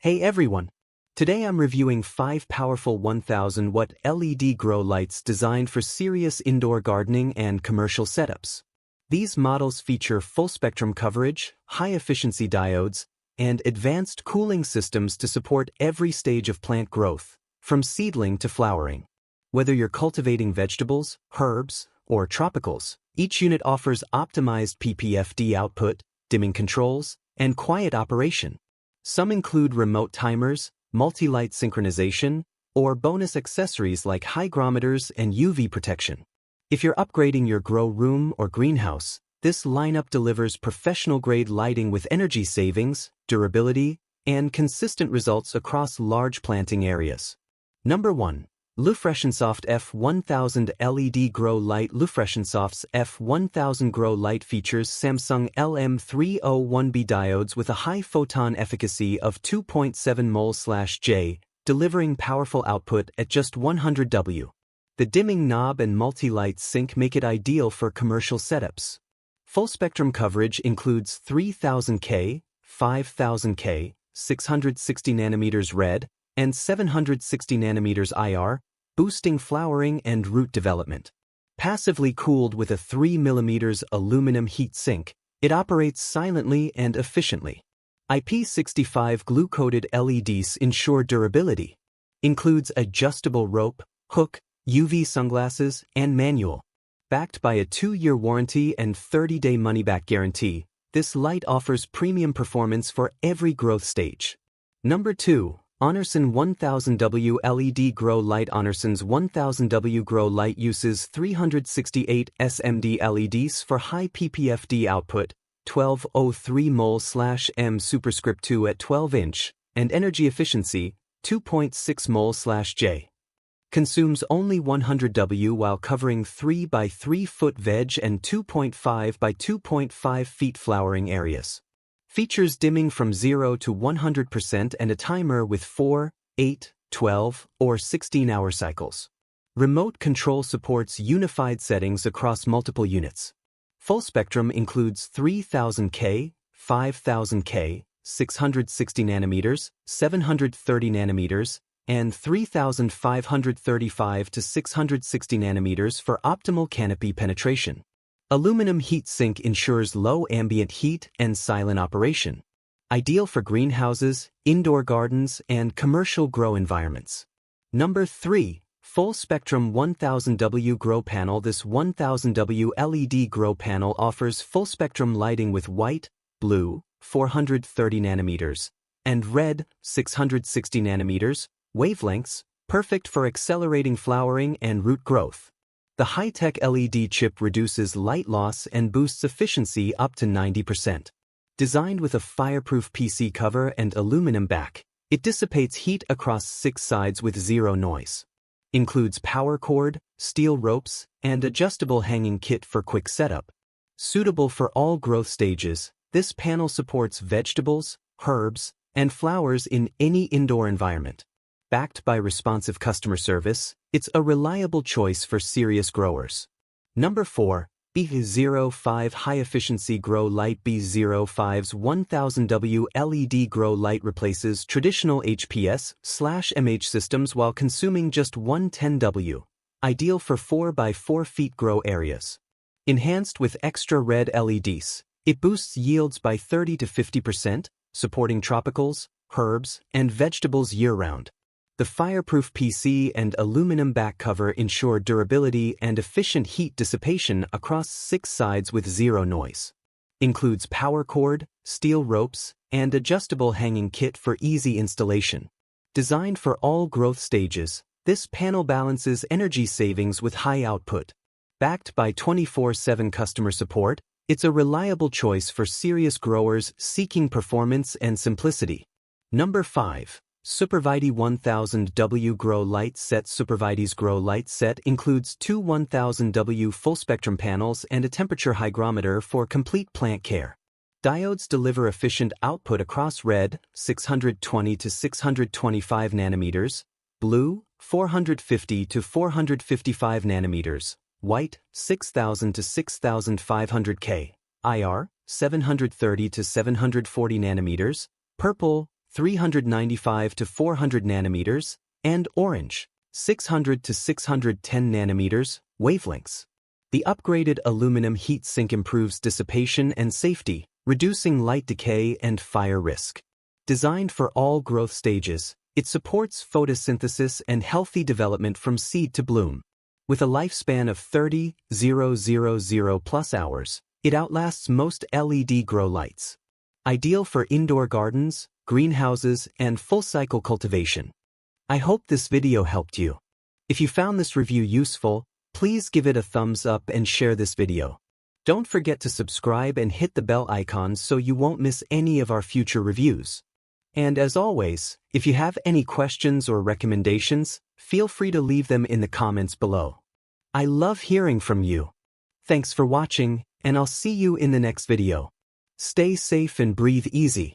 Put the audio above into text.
Hey everyone! Today I'm reviewing 5 powerful 1000-watt LED grow lights designed for serious indoor gardening and commercial setups. These models feature full-spectrum coverage, high-efficiency diodes, and advanced cooling systems to support every stage of plant growth, from seedling to flowering. Whether you're cultivating vegetables, herbs, or tropicals, each unit offers optimized PPFD output, dimming controls, and quiet operation. Some include remote timers, multi-light synchronization, or bonus accessories like hygrometers and UV protection. If you're upgrading your grow room or greenhouse, this lineup delivers professional-grade lighting with energy savings, durability, and consistent results across large planting areas. Number 1. Lufreshensoft F1000 LED Grow Light. Lufreshensoft's F1000 Grow Light features Samsung LM301B diodes with a high photon efficacy of 2.7 mol/J, delivering powerful output at just 100 W. The dimming knob and multi-light sync make it ideal for commercial setups. Full-spectrum coverage includes 3000K, 5000K, 660 nanometers red, and 760 nanometers IR, boosting flowering and root development. Passively cooled with a 3 mm aluminum heat sink, it operates silently and efficiently. IP65 glue-coated LEDs ensure durability. Includes adjustable rope, hook, UV sunglasses, and manual. Backed by a 2-year warranty and 30-day money-back guarantee, this light offers premium performance for every growth stage. Number 2. Onerson 1000W LED Grow Light. Onerson's 1000W Grow Light uses 368 SMD LEDs for high PPFD output, 1203 mol/m superscript 2 at 12-inch, and energy efficiency, 2.6 mol/J. Consumes only 100 W while covering 3 by 3 foot veg and 2.5 by 2.5 feet flowering areas. Features dimming from 0 to 100% and a timer with 4, 8, 12, or 16-hour cycles. Remote control supports unified settings across multiple units. Full spectrum includes 3000K, 5000K, 660 nanometers, 730 nanometers, and 3535 to 660 nanometers for optimal canopy penetration. Aluminum heat sink ensures low ambient heat and silent operation. Ideal for greenhouses, indoor gardens, and commercial grow environments. Number 3. Full Spectrum 1000W Grow Panel. This 1000W LED Grow Panel offers full-spectrum lighting with white, blue, 430 nanometers, and red, 660 nanometers, wavelengths, perfect for accelerating flowering and root growth. The high-tech LED chip reduces light loss and boosts efficiency up to 90%. Designed with a fireproof PC cover and aluminum back, it dissipates heat across 6 sides with zero noise. Includes power cord, steel ropes, and adjustable hanging kit for quick setup. Suitable for all growth stages, this panel supports vegetables, herbs, and flowers in any indoor environment. Backed by responsive customer service, it's a reliable choice for serious growers. Number 4. B05 High-Efficiency Grow Light. B05's 1000W LED Grow Light replaces traditional HPS/MH systems while consuming just 110W, ideal for 4 by 4 feet grow areas. Enhanced with extra red LEDs, it boosts yields by 30 to 50%, supporting tropicals, herbs, and vegetables year-round. The fireproof PC and aluminum back cover ensure durability and efficient heat dissipation across 6 sides with zero noise. Includes power cord, steel ropes, and adjustable hanging kit for easy installation. Designed for all growth stages, this panel balances energy savings with high output. Backed by 24/7 customer support, it's a reliable choice for serious growers seeking performance and simplicity. Number 5. SUPERVITI 1000W Grow Light Set. SUPERVITI's Grow Light Set includes 2 1000W full-spectrum panels and a temperature hygrometer for complete plant care. Diodes deliver efficient output across red, 620 to 625 nanometers, blue, 450 to 455 nanometers, white, 6000 to 6500 K, IR, 730 to 740 nanometers, purple, 395 to 400 nanometers, and orange, 600 to 610 nanometers, wavelengths. The upgraded aluminum heatsink improves dissipation and safety, reducing light decay and fire risk. Designed for all growth stages, it supports photosynthesis and healthy development from seed to bloom. With a lifespan of 30,000 plus hours, it outlasts most LED grow lights. Ideal for indoor gardens, greenhouses, and full-cycle cultivation. I hope this video helped you. If you found this review useful, please give it a thumbs up and share this video. Don't forget to subscribe and hit the bell icon so you won't miss any of our future reviews. And as always, if you have any questions or recommendations, feel free to leave them in the comments below. I love hearing from you. Thanks for watching, and I'll see you in the next video. Stay safe and breathe easy.